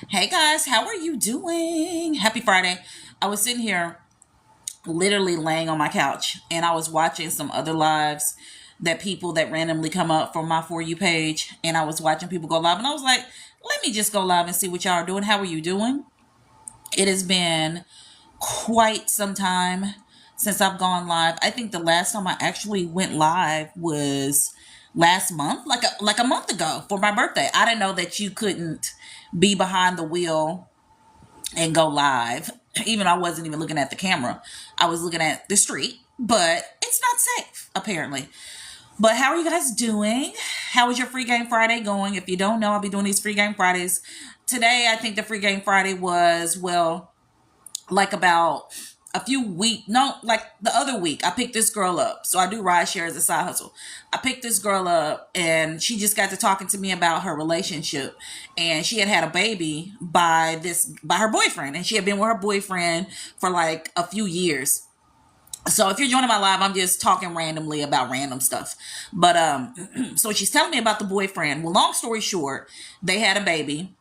Hey guys, how are you doing? Happy Friday. I was sitting here literally laying on my couch and I was watching some other lives that people that randomly come up from my For You page. And I was watching people go live and I was like, let me just go live and see what y'all are doing. How are you doing? It has been quite some time since I've gone live. I think the last time I actually went live was last month, like a month ago for my birthday. I didn't know that you couldn't be behind the wheel and go live. Even I wasn't even looking at the camera. I was looking at the street, but it's not safe apparently. But how are you guys doing? How is your free game Friday going? If you don't know, I'll be doing these free game Fridays. Today, I think the free game Friday was, well, like about a few week no like the other week I picked this girl up. So I do ride share as a side hustle. I picked this girl up and she just got to talking to me about her relationship, and she had a baby by her boyfriend, and she had been with her boyfriend for like a few years. So if you're joining my live, I'm just talking randomly about random stuff. But so she's telling me about the boyfriend. Well, long story short, they had a baby,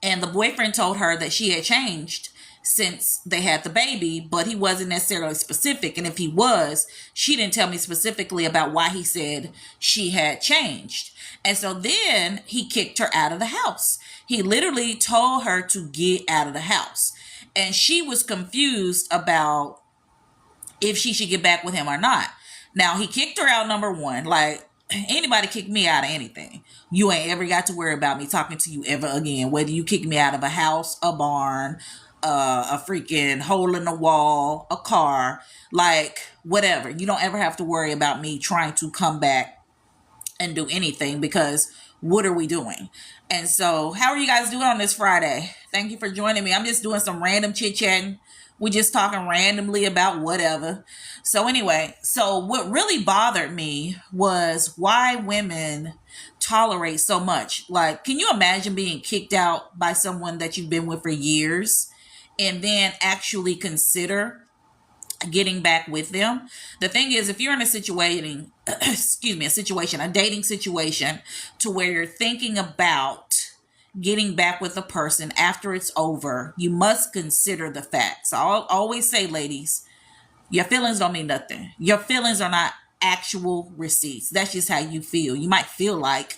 and the boyfriend told her that she had changed since they had the baby, but he wasn't necessarily specific. And if he was, she didn't tell me specifically about why he said she had changed. And so then he kicked her out of the house. He literally told her to get out of the house. And she was confused about if she should get back with him or not. Now, he kicked her out, number one. Like, anybody kick me out of anything, you ain't ever got to worry about me talking to you ever again. Whether you kick me out of a house, a barn, a freaking hole in the wall, a car, like whatever. You don't ever have to worry about me trying to come back and do anything, because what are we doing? And so, how are you guys doing on this Friday? Thank you for joining me. I'm just doing some random chit chatting. We just talking randomly about whatever. So anyway, so what really bothered me was why women tolerate so much. Like, can you imagine being kicked out by someone that you've been with for years and then actually consider getting back with them? The thing is, if you're in a situation, a dating situation to where you're thinking about getting back with a person after it's over, you must consider the facts. I'll always say, ladies, your feelings don't mean nothing. Your feelings are not actual receipts. That's just how you feel. You might feel like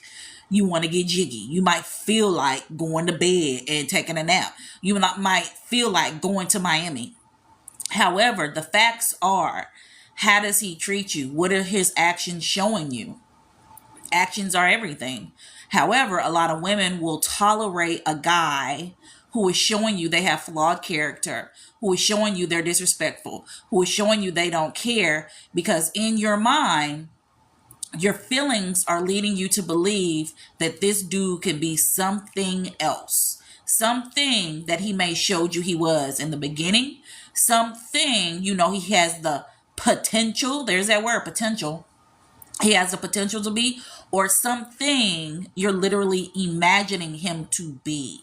you want to get jiggy. You might feel like going to bed and taking a nap. Might feel like going to Miami. However, the facts are, how does he treat you? What are his actions showing you? Actions are everything. However, a lot of women will tolerate a guy who is showing you they have flawed character, who is showing you they're disrespectful, who is showing you they don't care, because in your mind, your feelings are leading you to believe that this dude can be something else, something that he may showed you he was in the beginning, something, he has the potential. There's that word, potential. He has the potential to be, or something you're literally imagining him to be.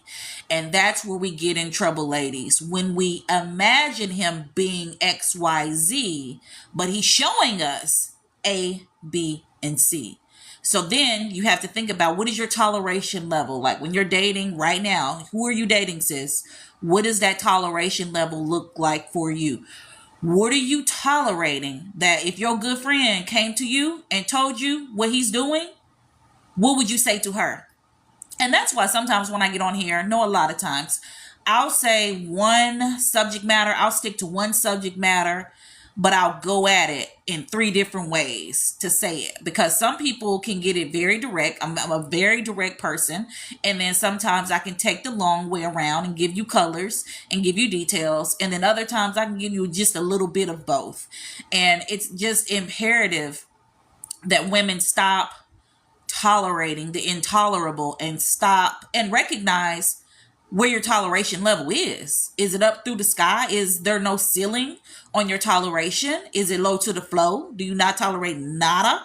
And that's where we get in trouble, ladies. When we imagine him being XYZ, but he's showing us A, B, and C. So then you have to think about, what is your toleration level? Like, when you're dating right now, who are you dating, sis? What does that toleration level look like for you? What are you tolerating? That if your good friend came to you and told you what he's doing, what would you say to her? And that's why sometimes when I get on here, no, a lot of times, I'll say one subject matter. I'll stick to one subject matter, but I'll go at it in three different ways to say it, because some people can get it very direct. I'm a very direct person. And then sometimes I can take the long way around and give you colors and give you details. And then other times I can give you just a little bit of both. And it's just imperative that women stop tolerating the intolerable and stop and recognize where your toleration level is. Is it up through the sky? Is there no ceiling on your toleration? Is it low to the flow? Do you not tolerate nada?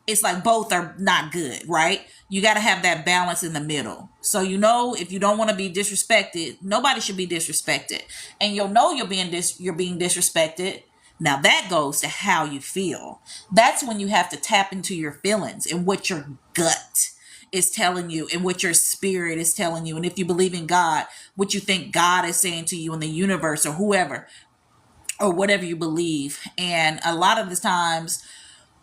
It's like both are not good, right? You got to have that balance in the middle. So, if you don't want to be disrespected, nobody should be disrespected. And you're being disrespected. Now that goes to how you feel. That's when you have to tap into your feelings and what your gut is telling you and what your spirit is telling you. And if you believe in God, what you think God is saying to you in the universe or whoever or whatever you believe. And a lot of the times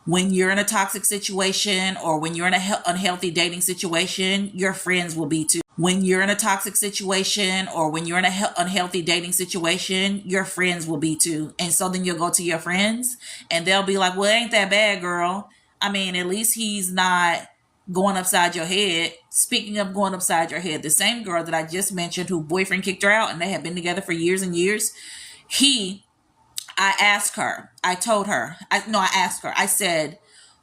when you're in a toxic situation or when you're in a unhealthy dating situation, your friends will be too. When you're in a toxic situation or when you're in a unhealthy dating situation, your friends will be too. And so then you'll go to your friends and they'll be like, well, it ain't that bad, girl. I mean, at least he's not going upside your head. Speaking of going upside your head, the same girl that I just mentioned who boyfriend kicked her out and they had been together for years and years, I asked her, I asked her, I said,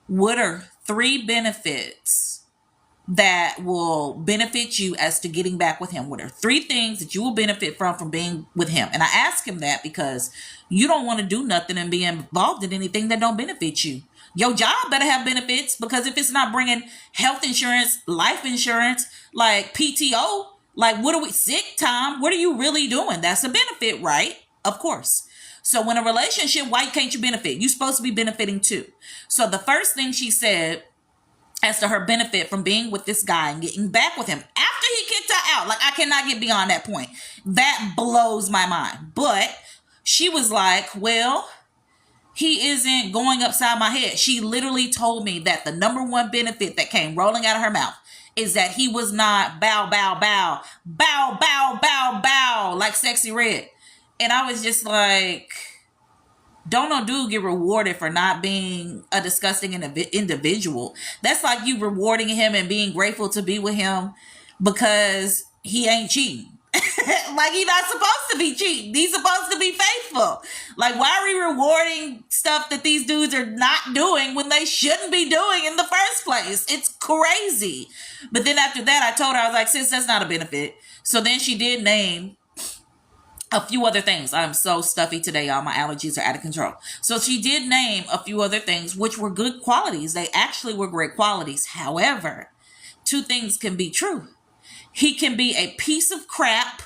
what are 3 benefits that will benefit you as to getting back with him? What are 3 things that you will benefit from being with him? And I asked him that because you don't want to do nothing and be involved in anything that don't benefit you. Your job better have benefits, because if it's not bringing health insurance, life insurance, like PTO, like what are we, sick time, what are you really doing? That's a benefit, right? Of course. So when a relationship, why can't you benefit? You're supposed to be benefiting too. So the first thing she said as to her benefit from being with this guy and getting back with him after he kicked her out, like I cannot get beyond that point. That blows my mind. But she was like, well, he isn't going upside my head. She literally told me that the number one benefit that came rolling out of her mouth is that he was not bow, bow, bow, bow, bow, bow, bow, like Sexy Red. And I was just like, don't no dude get rewarded for not being a disgusting individual. That's like you rewarding him and being grateful to be with him because he ain't cheating. Like he's not supposed to be cheating. He's supposed to be faithful. Like, why are we rewarding stuff that these dudes are not doing when they shouldn't be doing in the first place? It's crazy. But then after that, I told her, I was like, sis, that's not a benefit. So then she did name a few other things. I'm so stuffy today, y'all. My allergies are out of control. So she did name a few other things, which were good qualities. They actually were great qualities. However, 2 things can be true. He can be a piece of crap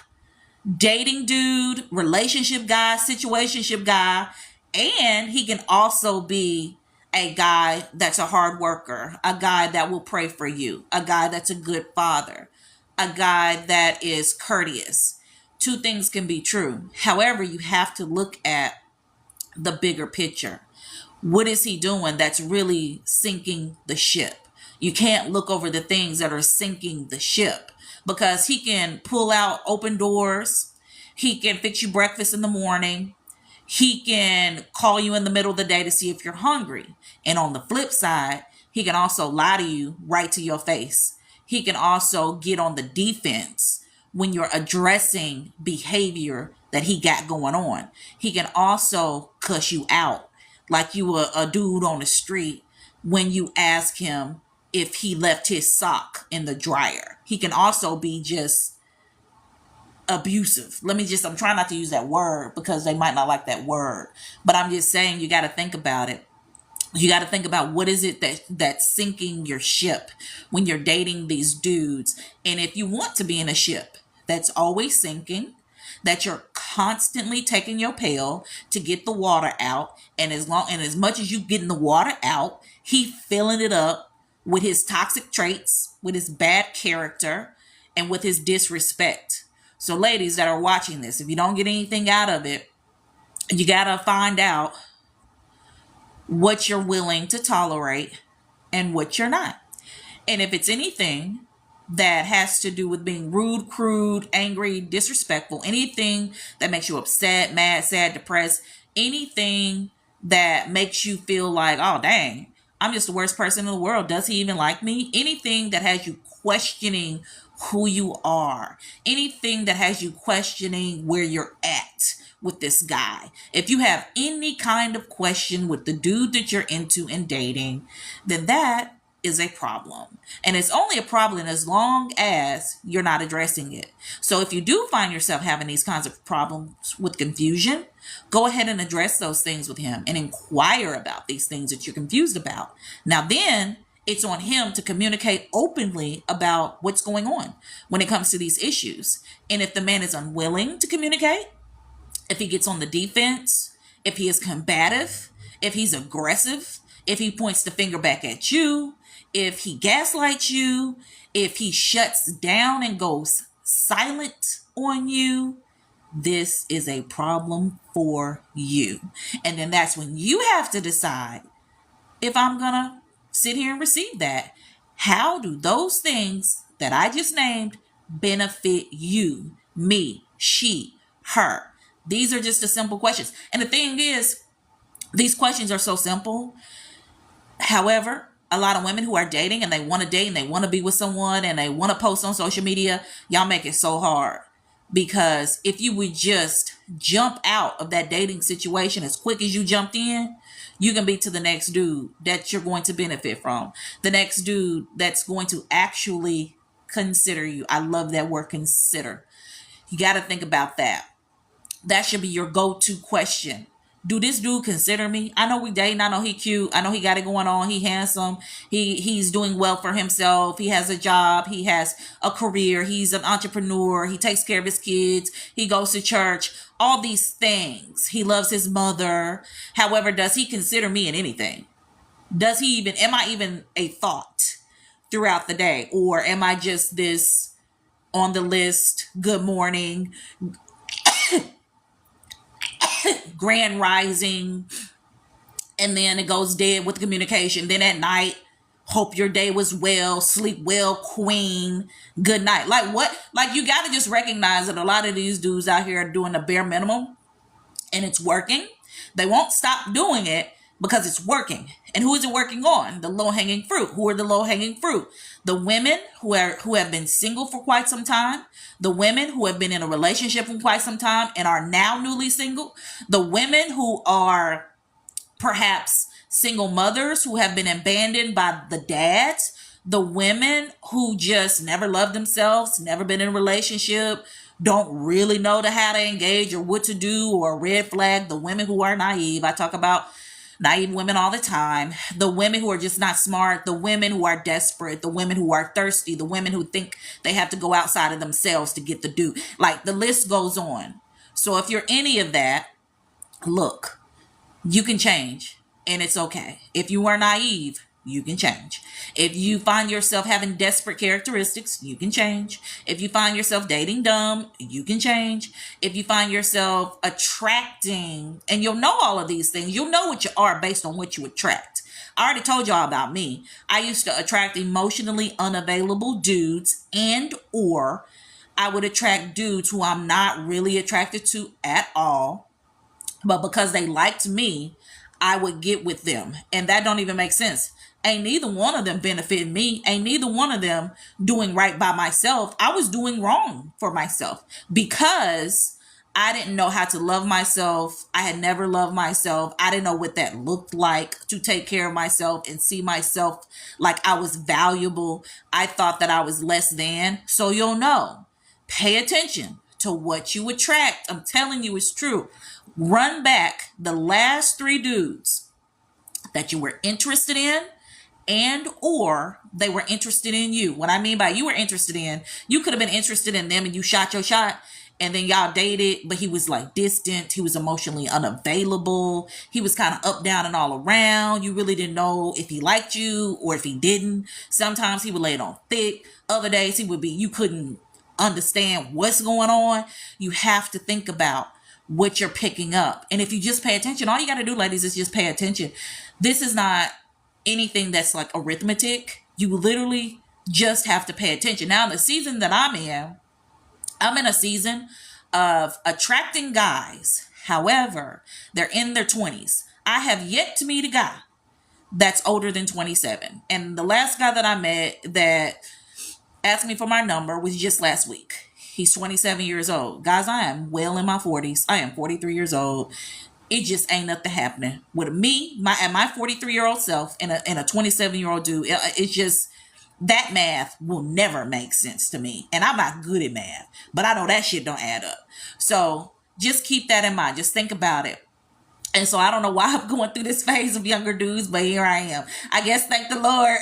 dating dude, relationship guy, situationship guy, and he can also be a guy that's a hard worker, a guy that will pray for you, a guy that's a good father, a guy that is courteous. 2 things can be true. However, you have to look at the bigger picture. What is he doing that's really sinking the ship? You can't look over the things that are sinking the ship, because he can pull out open doors. He can fix you breakfast in the morning. He can call you in the middle of the day to see if you're hungry. And on the flip side, he can also lie to you right to your face. He can also get on the defense when you're addressing behavior that he got going on. He can also cuss you out like you were a dude on the street when you ask him if he left his sock in the dryer. He can also be just abusive. I'm trying not to use that word because they might not like that word, but I'm just saying you got to think about it. You got to think about what is it that's sinking your ship when you're dating these dudes. And if you want to be in a ship that's always sinking, that you're constantly taking your pail to get the water out, and as much as you getting the water out, he filling it up with his toxic traits, with his bad character, and with his disrespect. So ladies that are watching this, if you don't get anything out of it, you got to find out what you're willing to tolerate and what you're not. And if it's anything that has to do with being rude, crude, angry, disrespectful, anything that makes you upset, mad, sad, depressed, anything that makes you feel like, oh, dang, I'm just the worst person in the world. Does he even like me? Anything that has you questioning who you are, anything that has you questioning where you're at with this guy. If you have any kind of question with the dude that you're into and dating, then that is a problem. And it's only a problem as long as you're not addressing it. So if you do find yourself having these kinds of problems with confusion, go ahead and address those things with him and inquire about these things that you're confused about. Now then, it's on him to communicate openly about what's going on when it comes to these issues. And if the man is unwilling to communicate, if he gets on the defense, if he is combative, if he's aggressive, if he points the finger back at you, if he gaslights you, if he shuts down and goes silent on you, this is a problem for you. And then that's when you have to decide, if I'm gonna sit here and receive that, how do those things that I just named benefit you, me, she, her? These are just the simple questions. And the thing is, these questions are so simple. However, a lot of women who are dating and they want to date and they want to be with someone and they want to post on social media, y'all make it so hard. Because if you would just jump out of that dating situation as quick as you jumped in, you can be to the next dude that you're going to benefit from. The next dude that's going to actually consider you. I love that word, consider. You got to think about that. That should be your go-to question. Do this dude consider me? I know we dating. I know he cute. I know he got it going on. He handsome. He's doing well for himself. He has a job. He has a career. He's an entrepreneur. He takes care of his kids. He goes to church. All these things. He loves his mother. However, does he consider me in anything? Am I even a thought throughout the day? Or am I just this on the list, good morning, grand rising, and then it goes dead with communication. Then at night, hope your day was well, sleep well, queen, good night. Like what? Like you got to just recognize that a lot of these dudes out here are doing the bare minimum and it's working. They won't stop doing it because it's working. And who is it working on? The low-hanging fruit. Who are the low-hanging fruit? The women who have been single for quite some time. The women who have been in a relationship for quite some time and are now newly single. The women who are perhaps single mothers who have been abandoned by the dads. The women who just never loved themselves, never been in a relationship, don't really know how to engage or what to do, or red flag. The women who are naive. I talk about naive women all the time. The women who are just not smart. The women who are desperate. The women who are thirsty. The women who think they have to go outside of themselves to get the dude. Like the list goes on. So if you're any of that, look, you can change and it's okay. If you are naive, you can change. If you find yourself having desperate characteristics, you can change. If you find yourself dating dumb, you can change. If you find yourself attracting, and you'll know all of these things, you'll know what you are based on what you attract. I already told y'all about me. I used to attract emotionally unavailable dudes, and or I would attract dudes who I'm not really attracted to at all. But because they liked me, I would get with them. And that don't even make sense. Ain't neither one of them benefiting me. Ain't neither one of them doing right by myself. I was doing wrong for myself because I didn't know how to love myself. I had never loved myself. I didn't know what that looked like to take care of myself and see myself like I was valuable. I thought that I was less than. So you'll know. Pay attention to what you attract. I'm telling you, it's true. Run back the last 3 dudes that you were interested in, and or they were interested in you. What I mean by you were interested in, you could have been interested in them and you shot your shot and then y'all dated, but he was like distant. He was emotionally unavailable. He was kind of up, down, and all around. You really didn't know if he liked you or if he didn't. Sometimes he would lay it on thick. Other days he would be, you couldn't understand what's going on. You have to think about what you're picking up. And if you just pay attention, all you got to do, ladies, is just pay attention. This is not anything that's like arithmetic. You literally just have to pay attention. Now, the season that I'm in a season of attracting guys. However, they're in their 20s. I have yet to meet a guy that's older than 27. And the last guy that I met that asked me for my number was just last week. He's 27 years old. Guys, I am well in my 40s. I am 43 years old. It just ain't nothing happening with me, my 43-year-old self and a 27-year-old dude. It's just, that math will never make sense to me. And I'm not good at math, but I know that shit don't add up. So just keep that in mind. Just think about it. And so I don't know why I'm going through this phase of younger dudes, but here I am. I guess thank the Lord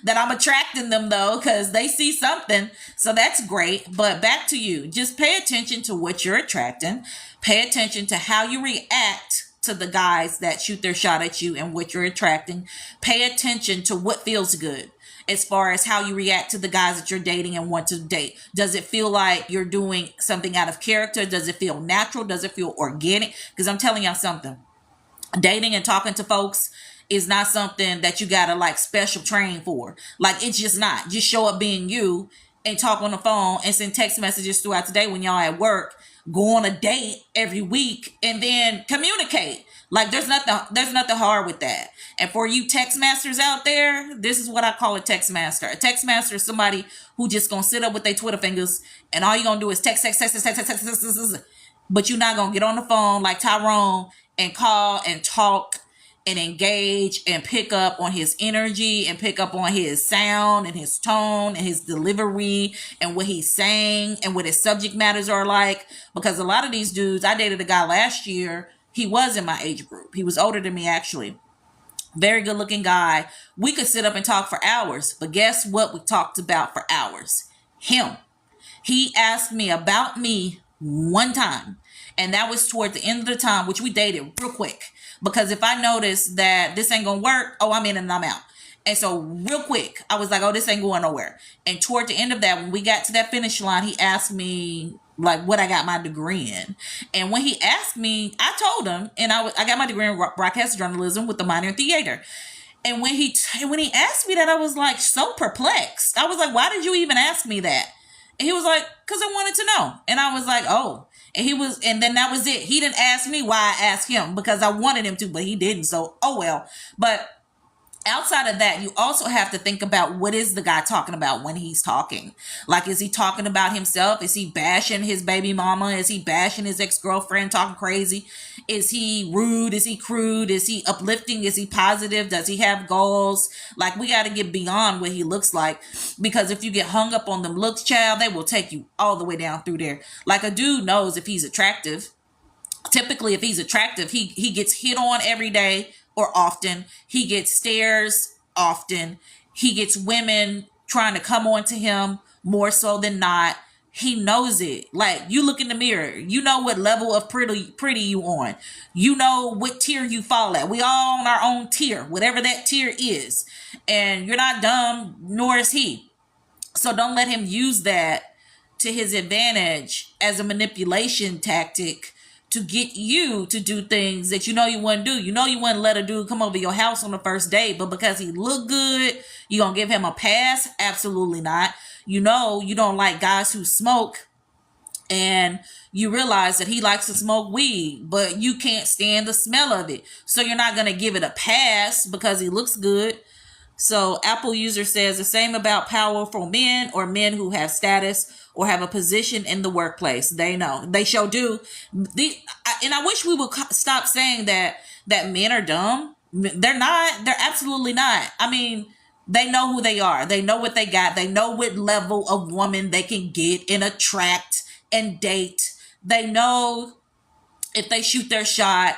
that I'm attracting them though, because they see something. So that's great. But back to you. Just pay attention to what you're attracting. Pay attention to how you react to the guys that shoot their shot at you and what you're attracting. Pay attention to what feels good. as far as how you react to the guys that you're dating and want to date. Does it feel like you're doing something out of character? Does it feel natural? Does it feel organic? Because I'm telling y'all something, dating and talking to folks is not something that you gotta like special train for. Like, it's just not. Just show up being you and talk on the phone and send text messages throughout the day when y'all at work. Go on a date every week and then communicate. Like, there's nothing hard with that. And for you text masters out there, this is what I call a text master. A text master is somebody who just gonna sit up with their Twitter fingers and all you gonna do is text, but you're not gonna get on the phone like Tyrone and call and talk and engage and pick up on his energy and pick up on his sound and his tone and his delivery and what he's saying and what his subject matters are like. Because a lot of these dudes, I dated a guy last year, he was in my age group. He was older than me, actually. Very good looking guy. We could sit up and talk for hours, but guess what we talked about for hours? Him. He asked me about me one time, and that was toward the end of the time, which we dated real quick. Because if I noticed that this ain't gonna work, oh, I'm in and I'm out. And so real quick, I was like, oh, this ain't going nowhere. And toward the end of that, when we got to that finish line, he asked me like what I got my degree in. And when he asked me, I told him, and I got my degree in broadcast journalism with a minor in theater. And when he asked me that, I was like so perplexed. I was like, why did you even ask me that? And he was like, because I wanted to know. And I was like, oh. And then that was it. He didn't ask me why I asked him, because I wanted him to, but he didn't. So, oh well. But outside of that, you also have to think about what is the guy talking about when he's talking. Like, is he talking about himself? Is he bashing his baby mama? Is he bashing his ex-girlfriend, talking crazy? Is he rude? Is he crude? Is he uplifting? Is he positive? Does he have goals? Like, we got to get beyond what he looks like, because if you get hung up on them looks, child, they will take you all the way down through there. Like, a dude knows if he's attractive. Typically, if he's attractive, he gets hit on every day or often. He gets stares often. He gets women trying to come on to him more so than not. He knows it. Like, you look in the mirror, you know what level of pretty you on. You know what tier you fall at. We all on our own tier, whatever that tier is. And you're not dumb, nor is he. So don't let him use that to his advantage as a manipulation tactic to get you to do things that you know you wouldn't do. You know you wouldn't let a dude come over your house on the first date, but because he looked good, you gonna give him a pass? Absolutely not. You know you don't like guys who smoke, and you realize that he likes to smoke weed, but you can't stand the smell of it. So you're not gonna give it a pass because he looks good. So Apple user says the same about powerful men or men who have status or have a position in the workplace. They know. They sure do. And I wish we would stop saying that men are dumb. They're not. They're absolutely not. I mean, they know who they are. They know what they got. They know what level of woman they can get and attract and date. They know if they shoot their shot,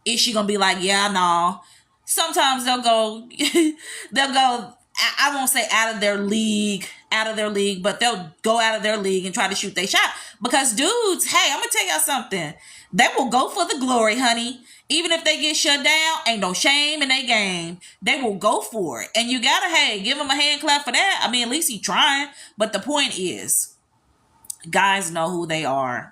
is she gonna be like, yeah, no. Sometimes they'll go, I won't say out of their league, but they'll go out of their league and try to shoot their shot. Because dudes, hey, I'm going to tell y'all something. They will go for the glory, honey. Even if they get shut down, ain't no shame in their game. They will go for it. And you got to, hey, give them a hand clap for that. I mean, at least he's trying. But the point is, guys know who they are.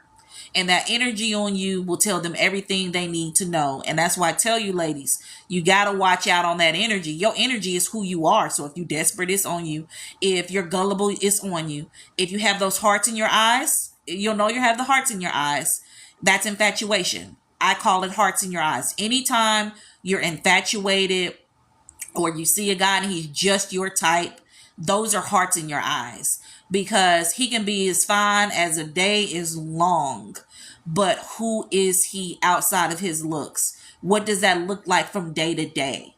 And that energy on you will tell them everything they need to know. And that's why I tell you, ladies, you got to watch out on that energy. Your energy is who you are. So if you're desperate, it's on you. If you're gullible, it's on you. If you have those hearts in your eyes, you'll know you have the hearts in your eyes. That's infatuation. I call it hearts in your eyes. Anytime you're infatuated or you see a guy and he's just your type, those are hearts in your eyes. Because he can be as fine as a day is long. But who is he outside of his looks? What does that look like from day to day?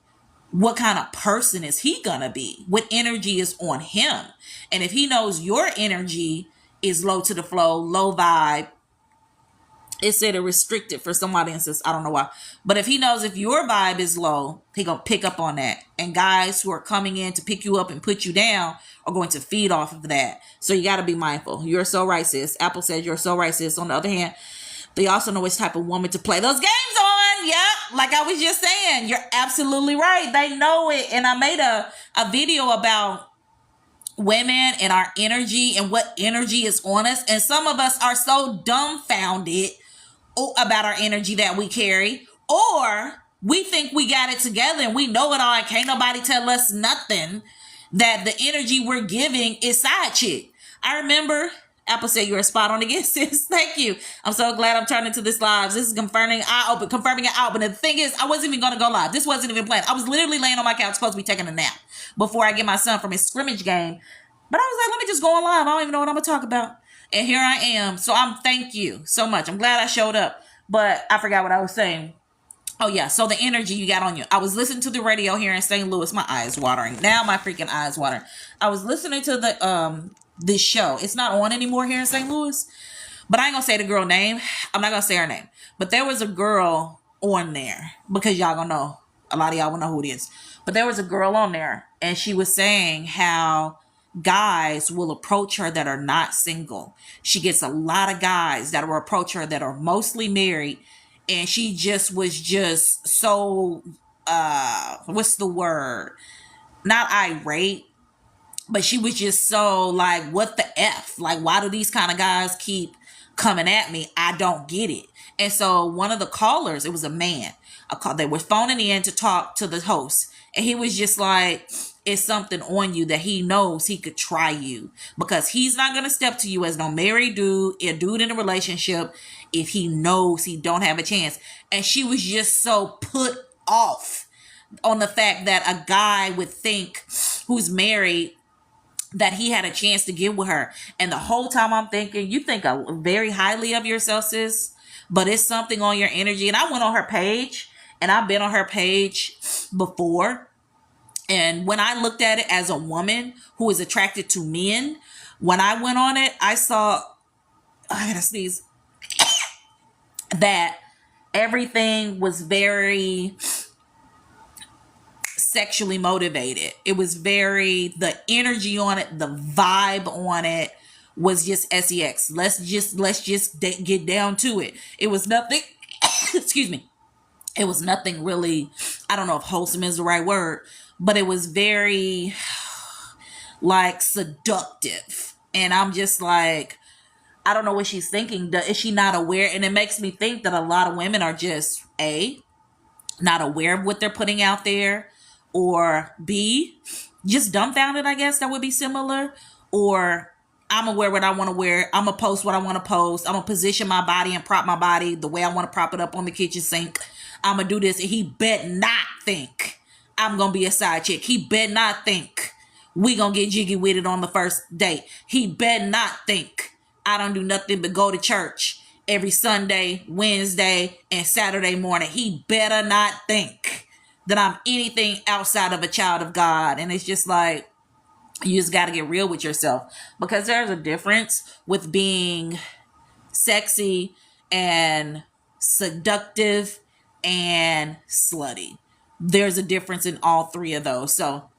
What kind of person is he gonna be? What energy is on him? And if he knows your energy is low to the flow, low vibe, it said a restricted for some audiences. I don't know why. But if he knows if your vibe is low, he gonna pick up on that. And guys who are coming in to pick you up and put you down are going to feed off of that. So you got to be mindful. You're so right, sis. Apple says you're so right, sis. On the other hand, they also know which type of woman to play those games on. Yeah, like I was just saying, you're absolutely right. They know it. And I made a video about women and our energy and what energy is on us. And some of us are so dumbfounded about our energy that we carry, or we think we got it together and we know it all and can't nobody tell us nothing, that the energy we're giving is side chick. I remember Apple said you're a spot on again, sis. Thank you. I'm so glad I'm turning to this live. This is confirming an eye open. And the thing is, I wasn't even going to go live. This wasn't even planned. I was literally laying on my couch supposed to be taking a nap before I get my son from his scrimmage game. But I was like, let me just go on live. I don't even know what I'm going to talk about. And here I am. So thank you so much. I'm glad I showed up. But I forgot what I was saying. Oh, yeah. So the energy you got on you. I was listening to the radio here in St. Louis. My eyes watering. Now my freaking eyes watering. I was listening to this show. It's not on anymore here in St. Louis. But I ain't going to say the girl name. I'm not going to say her name. But there was a girl on there. Because y'all going to know. A lot of y'all will know who it is. But there was a girl on there. And she was saying how guys will approach her that are not single. She gets a lot of guys that will approach her that are mostly married. And she was just so, what's the word? Not irate, but she was just so like, what the F? Like, why do these kind of guys keep coming at me? I don't get it. And so one of the callers, it was a man, they were phoning in to talk to the host. And he was just like, it's something on you that he knows he could try you, because he's not going to step to you as no married dude, a dude in a relationship, if he knows he don't have a chance. And she was just so put off on the fact that a guy would think, who's married, that he had a chance to get with her. And the whole time I'm thinking, you think very highly of yourself, sis, but it's something on your energy. And I went on her page, and I've been on her page before. And when I looked at it as a woman who is attracted to men, when I went on it, I saw, I gotta sneeze, that everything was very sexually motivated. It was the energy on it, the vibe on it was just sex. Let's just get down to it. It was nothing, excuse me. It was nothing really, I don't know if wholesome is the right word, but it was very like seductive. And I'm just like, I don't know what she's thinking. Is she not aware? And it makes me think that a lot of women are just not aware of what they're putting out there, or B, just dumbfounded, I guess that would be similar. Or I'm aware what I want to wear. I'm going to post what I want to post. I'm going to position my body and prop my body the way I want to prop it up on the kitchen sink. I'm going to do this. And he bet not think I'm going to be a side chick. He bet not think we going to get jiggy with it on the first date. He bet not think I don't do nothing but go to church every Sunday, Wednesday, and Saturday morning. He better not think that I'm anything outside of a child of God. And it's just like, you just got to get real with yourself, because there's a difference with being sexy and seductive and slutty. There's a difference in all three of those. So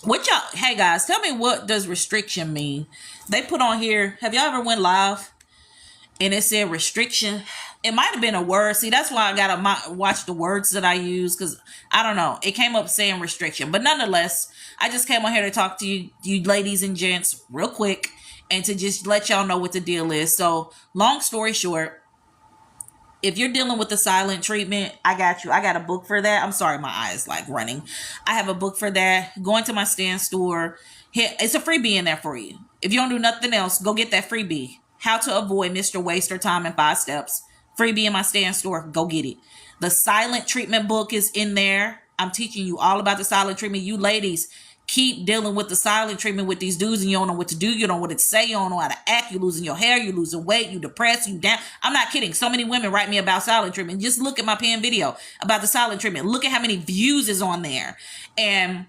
what y'all, hey guys, tell me, what does restriction mean? They put on here, have y'all ever went live and it said restriction? It might have been a word. See, that's why I gotta watch the words that I use, because I don't know. It came up saying restriction, but nonetheless, I just came on here to talk to you ladies and gents real quick, and to just let y'all know what the deal is. So long story short, if you're dealing with the silent treatment, I got you. I got a book for that. I'm sorry, my eyes like running. I have a book for that. Go into my stand store. It's a freebie in there for you. If you don't do nothing else, go get that freebie. How to avoid Mr. Waster Time in 5 steps. Freebie in my stand store. Go get it. The silent treatment book is in there. I'm teaching you all about the silent treatment. You ladies keep dealing with the silent treatment with these dudes, and you don't know what to do. You don't know what to say. You don't know how to act. You're losing your hair. You're losing weight. You depressed. You down. I'm not kidding. So many women write me about silent treatment. Just look at my pinned video about the silent treatment. Look at how many views is on there. And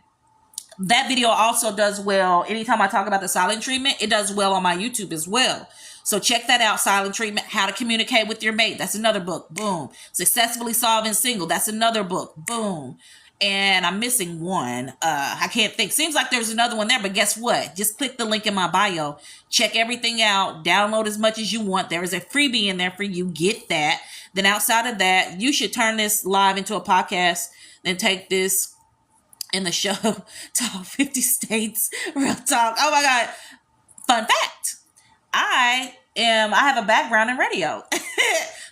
that video also does well. Anytime I talk about the silent treatment, it does well on my YouTube as well. So check that out. Silent treatment, how to communicate with your mate. That's another book. Boom. Successfully solving single. That's another book. Boom. And I'm missing one. I can't think. Seems like there's another one there, but guess what? Just click the link in my bio. Check everything out. Download as much as you want. There is a freebie in there for you. Get that. Then outside of that, you should turn this live into a podcast. Then take this in the show Top 50 States Real Talk. Oh my God. Fun fact. I have a background in radio.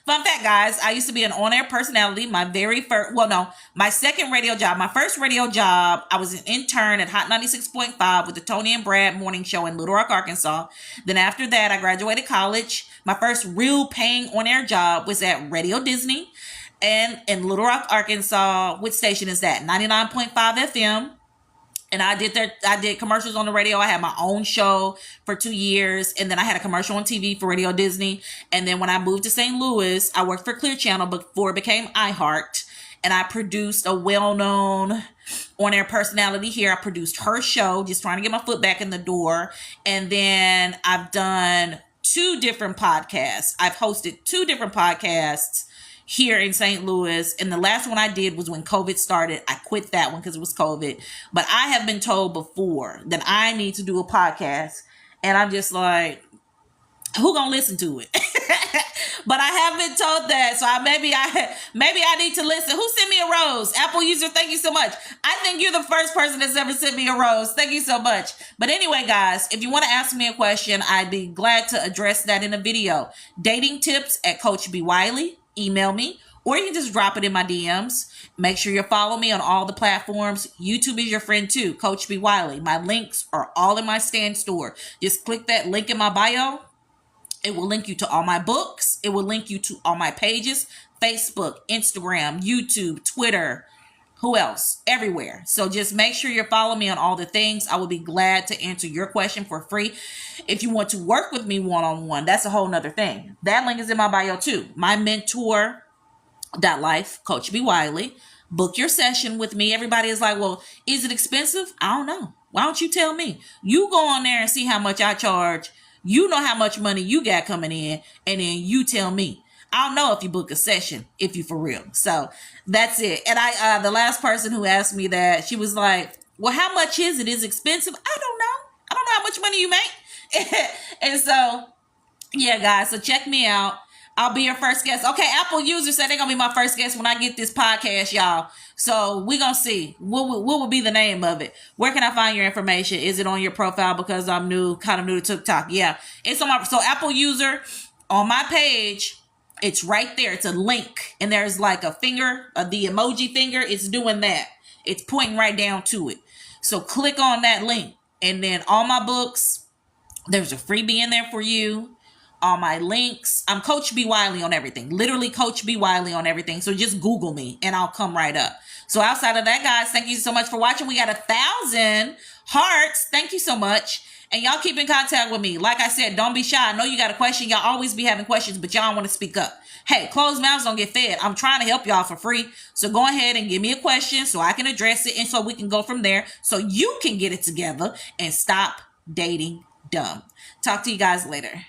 Fun fact, guys, I used to be an on-air personality. My very first, well, no, my second radio job, my first radio job, I was an intern at Hot 96.5 with the Tony and Brad morning show in Little Rock, Arkansas. Then after that, I graduated college. My first real paying on-air job was at Radio Disney and in Little Rock, Arkansas. Which station is that? 99.5 FM. And I did commercials on the radio. I had my own show for 2 years. And then I had a commercial on TV for Radio Disney. And then when I moved to St. Louis, I worked for Clear Channel before it became iHeart. And I produced a well-known on-air personality here. I produced her show, just trying to get my foot back in the door. And then I've done 2 different podcasts. I've hosted 2 different podcasts here in St. Louis. And the last one I did was when COVID started. I quit that one because it was COVID. But I have been told before that I need to do a podcast. And I'm just like, who gonna listen to it? But I have been told that. So maybe I need to listen. Who sent me a rose? Apple user, thank you so much. I think you're the first person that's ever sent me a rose. Thank you so much. But anyway, guys, if you want to ask me a question, I'd be glad to address that in a video. Dating tips at Coach B. Wiley. Email me, or you can just drop it in my DMs. Make sure you follow me on all the platforms. YouTube is your friend too, Coach B. Wiley. My links are all in my Stand store. Just click that link in my bio. It will link you to all my books. It will link you to all my pages, Facebook, Instagram, YouTube, Twitter. Who else? Everywhere. So just make sure you're following me on all the things. I will be glad to answer your question for free. If you want to work with me one-on-one, that's a whole nother thing. That link is in my bio too. My mentor.life, Coach B. Wiley. Book your session with me. Everybody is like, well, is it expensive? I don't know. Why don't you tell me? You go on there and see how much I charge. You know how much money you got coming in, and then you tell me. I'll know if you book a session, if you for real. So that's it. And the last person who asked me that, she was like, well, how much is it? Is it expensive? I don't know. I don't know how much money you make. And so, yeah, guys, so check me out. I'll be your first guest. Okay, Apple users said they're going to be my first guest when I get this podcast, y'all. So we're going to see. What will be the name of it? Where can I find your information? Is it on your profile? Because I'm kind of new to TikTok. Yeah, it's on my, so Apple user on my page. It's right there. It's a link. And there's like a finger, the emoji finger. It's doing that. It's pointing right down to it. So click on that link. And then all my books, there's a freebie in there for you. All my links. I'm Coach B. Wiley on everything. Literally Coach B. Wiley on everything. So just Google me and I'll come right up. So outside of that, guys, thank you so much for watching. We got 1,000 hearts. Thank you so much. And y'all keep in contact with me. Like I said, don't be shy. I know you got a question. Y'all always be having questions, but y'all want to speak up. Hey, closed mouths don't get fed. I'm trying to help y'all for free. So go ahead and give me a question so I can address it and so we can go from there so you can get it together and stop dating dumb. Talk to you guys later.